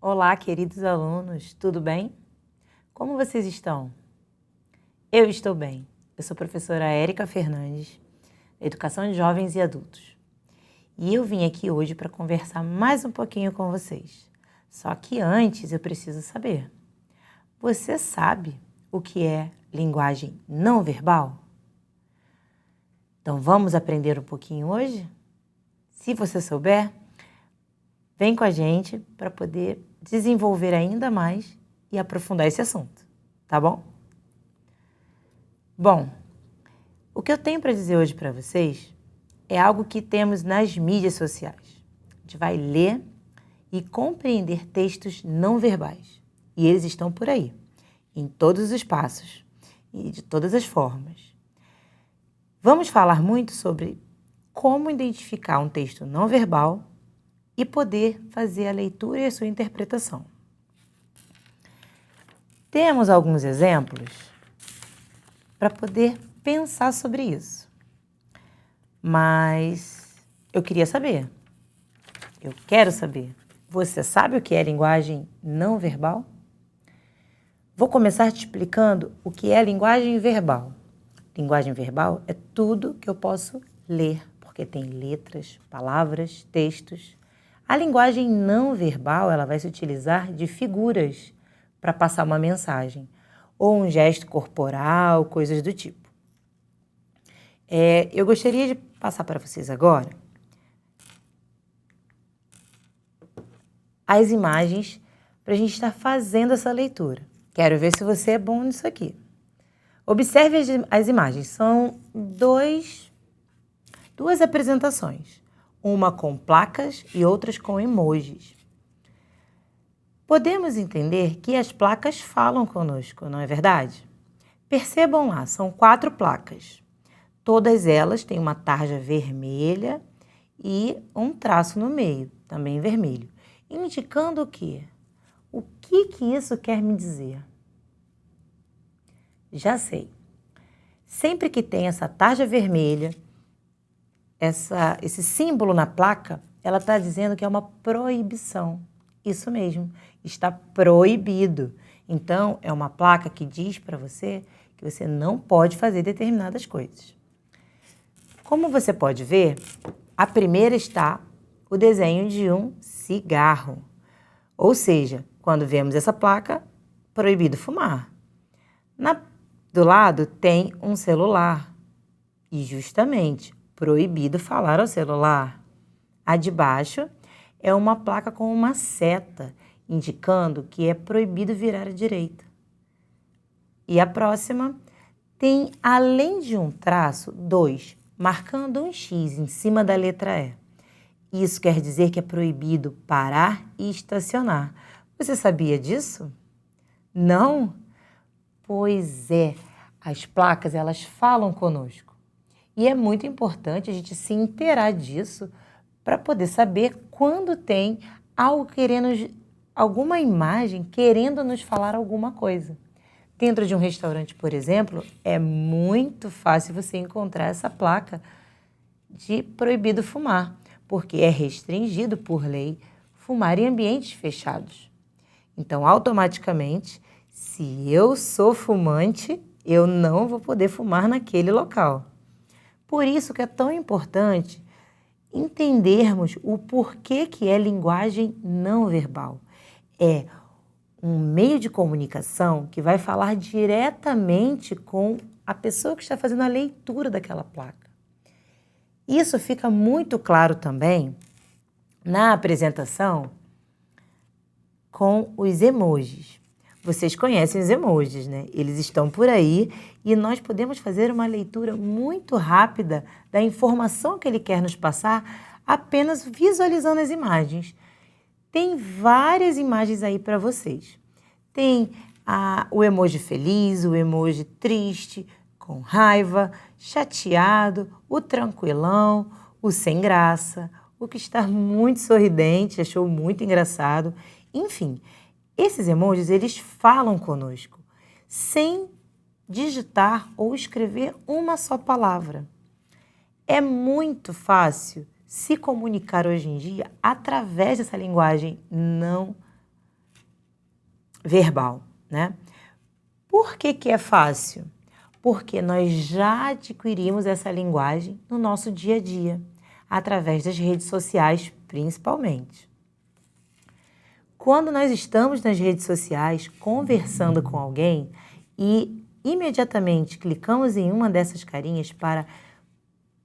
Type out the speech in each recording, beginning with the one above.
Olá, queridos alunos, tudo bem? Como vocês estão? Eu estou bem. Eu sou a professora Érica Fernandes, da Educação de Jovens e Adultos. E eu vim aqui hoje para conversar mais um pouquinho com vocês. Só que antes eu preciso saber, você sabe o que é linguagem não verbal? Então vamos aprender um pouquinho hoje? Se você souber, vem com a gente para poder desenvolver ainda mais e aprofundar esse assunto, tá bom? Bom, o que eu tenho para dizer hoje para vocês é algo que temos nas mídias sociais. A gente vai ler e compreender textos não verbais. E eles estão por aí, em todos os espaços e de todas as formas. Vamos falar muito sobre como identificar um texto não verbal e poder fazer a leitura e a sua interpretação. Temos alguns exemplos para poder pensar sobre isso. Mas eu quero saber, você sabe o que é linguagem não verbal? Vou começar te explicando o que é linguagem verbal. Linguagem verbal é tudo que eu posso ler, porque tem letras, palavras, textos. A linguagem não verbal, ela vai se utilizar de figuras para passar uma mensagem, ou um gesto corporal, coisas do tipo. Eu gostaria de passar para vocês agora as imagens para a gente estar fazendo essa leitura. Quero ver se você é bom nisso aqui. Observe as imagens, são duas apresentações, uma com placas e outras com emojis. Podemos entender que as placas falam conosco, não é verdade? Percebam lá, são 4 placas. Todas elas têm uma tarja vermelha e um traço no meio, também vermelho, indicando o quê? O que isso quer me dizer? Já sei. Sempre que tem essa tarja vermelha, esse símbolo na placa, ela está dizendo que é uma proibição. Isso mesmo, está proibido. Então, é uma placa que diz para você que você não pode fazer determinadas coisas. Como você pode ver, a primeira está o desenho de um cigarro. Ou seja, quando vemos essa placa, proibido fumar. Do lado tem um celular e justamente proibido falar ao celular. A de baixo é uma placa com uma seta, indicando que é proibido virar à direita. E a próxima tem, além de um traço, 2, marcando um X em cima da letra E. Isso quer dizer que é proibido parar e estacionar. Você sabia disso? Não? Pois é, as placas elas falam conosco. E é muito importante a gente se inteirar disso para poder saber quando tem algo alguma imagem querendo nos falar alguma coisa. Dentro de um restaurante, por exemplo, é muito fácil você encontrar essa placa de proibido fumar, porque é restringido por lei fumar em ambientes fechados. Então, automaticamente, se eu sou fumante, eu não vou poder fumar naquele local. Por isso que é tão importante entendermos o porquê que é linguagem não verbal. É um meio de comunicação que vai falar diretamente com a pessoa que está fazendo a leitura daquela placa. Isso fica muito claro também na apresentação com os emojis. Vocês conhecem os emojis, né? Eles estão por aí e nós podemos fazer uma leitura muito rápida da informação que ele quer nos passar apenas visualizando as imagens. Tem várias imagens aí para vocês. Tem o emoji feliz, o emoji triste, com raiva, chateado, o tranquilão, o sem graça, o que está muito sorridente, achou muito engraçado. Enfim, esses emojis, eles falam conosco, sem digitar ou escrever uma só palavra. É muito fácil se comunicar hoje em dia através dessa linguagem não verbal, né? Por que que é fácil? Porque nós já adquirimos essa linguagem no nosso dia a dia, através das redes sociais, principalmente. Quando nós estamos nas redes sociais conversando com alguém e imediatamente clicamos em uma dessas carinhas para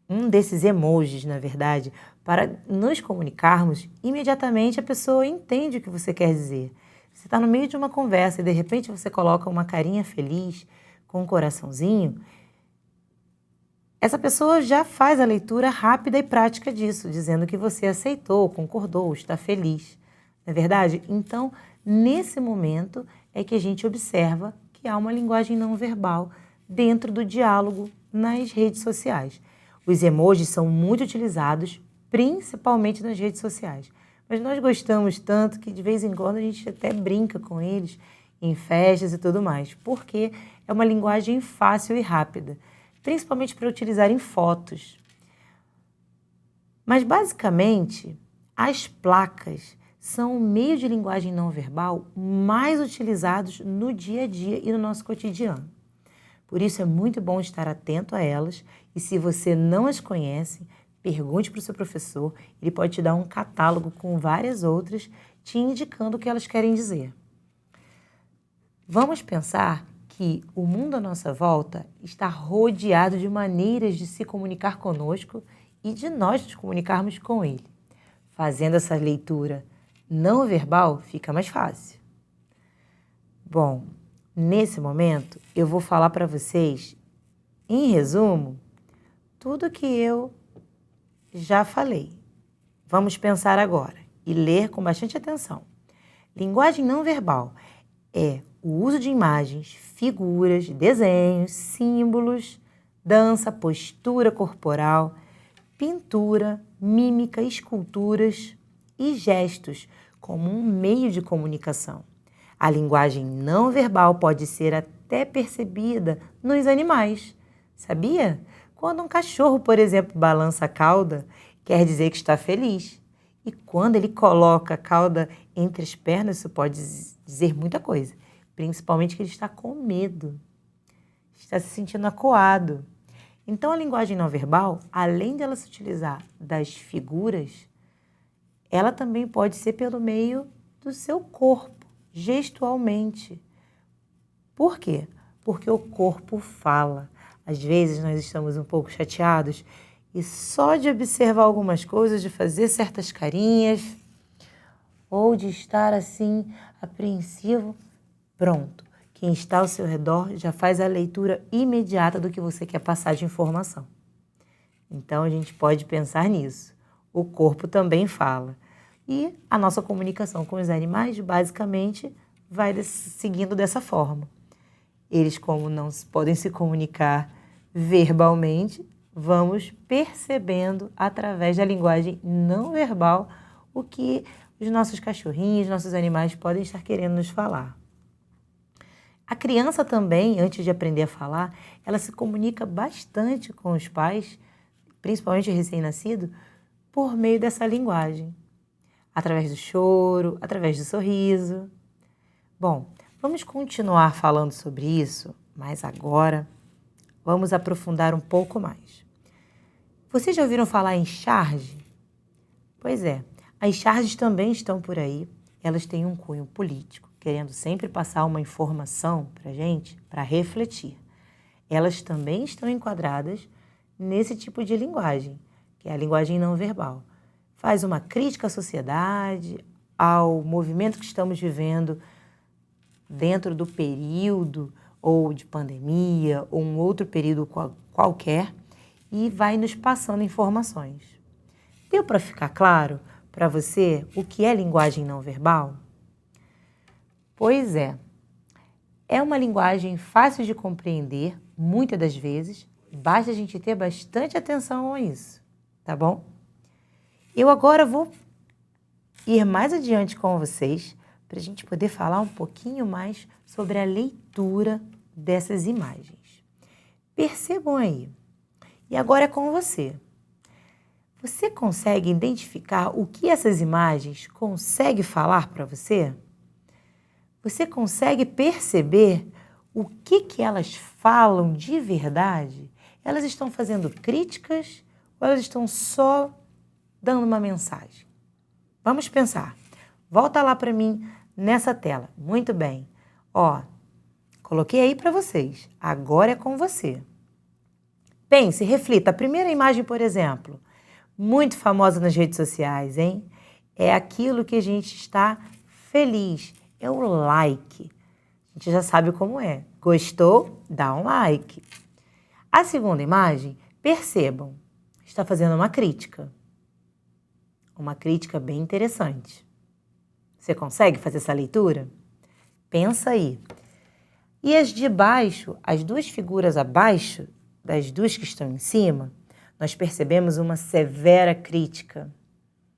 um desses emojis, na verdade, para nos comunicarmos, imediatamente a pessoa entende o que você quer dizer. Você está no meio de uma conversa e de repente você coloca uma carinha feliz com um coraçãozinho, essa pessoa já faz a leitura rápida e prática disso, dizendo que você aceitou, concordou, está feliz. Não é verdade? Então, nesse momento é que a gente observa que há uma linguagem não verbal dentro do diálogo nas redes sociais. Os emojis são muito utilizados, principalmente nas redes sociais. Mas nós gostamos tanto que de vez em quando a gente até brinca com eles em festas e tudo mais, porque é uma linguagem fácil e rápida, principalmente para utilizar em fotos. Mas, basicamente, as placas são o meio de linguagem não verbal mais utilizados no dia a dia e no nosso cotidiano. Por isso é muito bom estar atento a elas e se você não as conhece, pergunte para o seu professor, ele pode te dar um catálogo com várias outras, te indicando o que elas querem dizer. Vamos pensar que o mundo à nossa volta está rodeado de maneiras de se comunicar conosco e de nós nos comunicarmos com ele. Fazendo essa leitura não verbal, fica mais fácil. Bom, nesse momento eu vou falar para vocês, em resumo, tudo que eu já falei. Vamos pensar agora e ler com bastante atenção. Linguagem não verbal é o uso de imagens, figuras, desenhos, símbolos, dança, postura corporal, pintura, mímica, esculturas e gestos como um meio de comunicação. A linguagem não verbal pode ser até percebida nos animais. Sabia? Quando um cachorro, por exemplo, balança a cauda, quer dizer que está feliz. E quando ele coloca a cauda entre as pernas, isso pode dizer muita coisa. Principalmente que ele está com medo, está se sentindo acuado. Então, a linguagem não verbal, além dela se utilizar das figuras, ela também pode ser pelo meio do seu corpo, gestualmente. Por quê? Porque o corpo fala. Às vezes nós estamos um pouco chateados e só de observar algumas coisas, de fazer certas carinhas ou de estar assim apreensivo, pronto. Quem está ao seu redor já faz a leitura imediata do que você quer passar de informação. Então a gente pode pensar nisso. O corpo também fala. E a nossa comunicação com os animais basicamente vai seguindo dessa forma. Eles, como não podem se comunicar verbalmente, vamos percebendo através da linguagem não verbal o que os nossos cachorrinhos, nossos animais podem estar querendo nos falar. A criança também, antes de aprender a falar, ela se comunica bastante com os pais, principalmente o recém-nascido, por meio dessa linguagem. Através do choro, através do sorriso. Bom, vamos continuar falando sobre isso, mas agora vamos aprofundar um pouco mais. Vocês já ouviram falar em charge? Pois é, as charges também estão por aí. Elas têm um cunho político, querendo sempre passar uma informação para a gente, para refletir. Elas também estão enquadradas nesse tipo de linguagem, que é a linguagem não verbal. Faz uma crítica à sociedade, ao movimento que estamos vivendo dentro do período ou de pandemia ou um outro período qualquer e vai nos passando informações. Deu para ficar claro para você o que é linguagem não verbal? Pois é. É uma linguagem fácil de compreender, muitas das vezes, basta a gente ter bastante atenção a isso, tá bom? Eu agora vou ir mais adiante com vocês para a gente poder falar um pouquinho mais sobre a leitura dessas imagens. Percebam aí. E agora é com você. Você consegue identificar o que essas imagens conseguem falar para você? Você consegue perceber o que elas falam de verdade? Elas estão fazendo críticas ou elas estão só dando uma mensagem? Vamos pensar. Volta lá para mim nessa tela. Muito bem. Ó, coloquei aí para vocês. Agora é com você. Pense, reflita. A primeira imagem, por exemplo, muito famosa nas redes sociais, hein? É aquilo que a gente está feliz. É o like. A gente já sabe como é. Gostou? Dá um like. A segunda imagem, percebam, está fazendo uma crítica. Uma crítica bem interessante. Você consegue fazer essa leitura? Pensa aí. E as de baixo, as duas figuras abaixo das duas que estão em cima, nós percebemos uma severa crítica.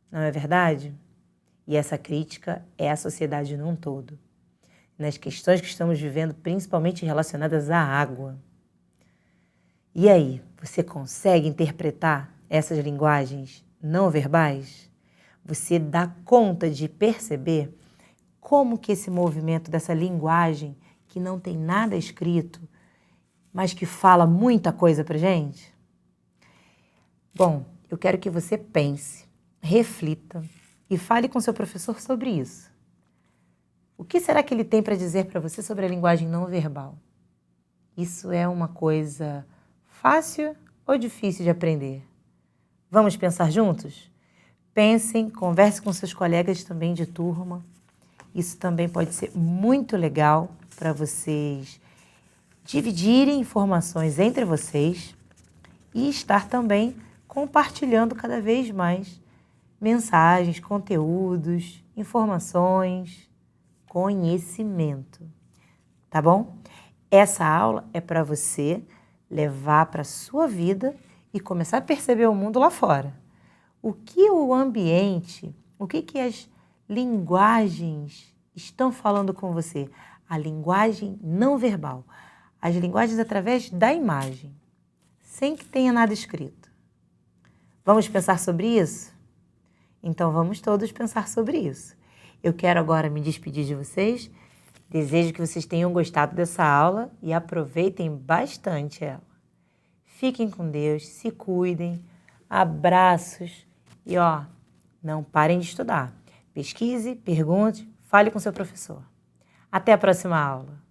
Não é verdade? E essa crítica é a sociedade num todo. Nas questões que estamos vivendo, principalmente relacionadas à água. E aí, você consegue interpretar essas linguagens não verbais? Você dá conta de perceber como que esse movimento dessa linguagem, que não tem nada escrito, mas que fala muita coisa pra gente? Bom, eu quero que você pense, reflita e fale com seu professor sobre isso. O que será que ele tem para dizer para você sobre a linguagem não verbal? Isso é uma coisa fácil ou difícil de aprender? Vamos pensar juntos? Pensem, converse com seus colegas também de turma. Isso também pode ser muito legal para vocês dividirem informações entre vocês e estar também compartilhando cada vez mais mensagens, conteúdos, informações, conhecimento. Tá bom? Essa aula é para você levar para a sua vida e começar a perceber o mundo lá fora. O que o ambiente, o que as linguagens estão falando com você? A linguagem não verbal. As linguagens através da imagem, sem que tenha nada escrito. Vamos pensar sobre isso? Então vamos todos pensar sobre isso. Eu quero agora me despedir de vocês. Desejo que vocês tenham gostado dessa aula e aproveitem bastante ela. Fiquem com Deus, se cuidem, abraços e não parem de estudar. Pesquise, pergunte, fale com seu professor. Até a próxima aula.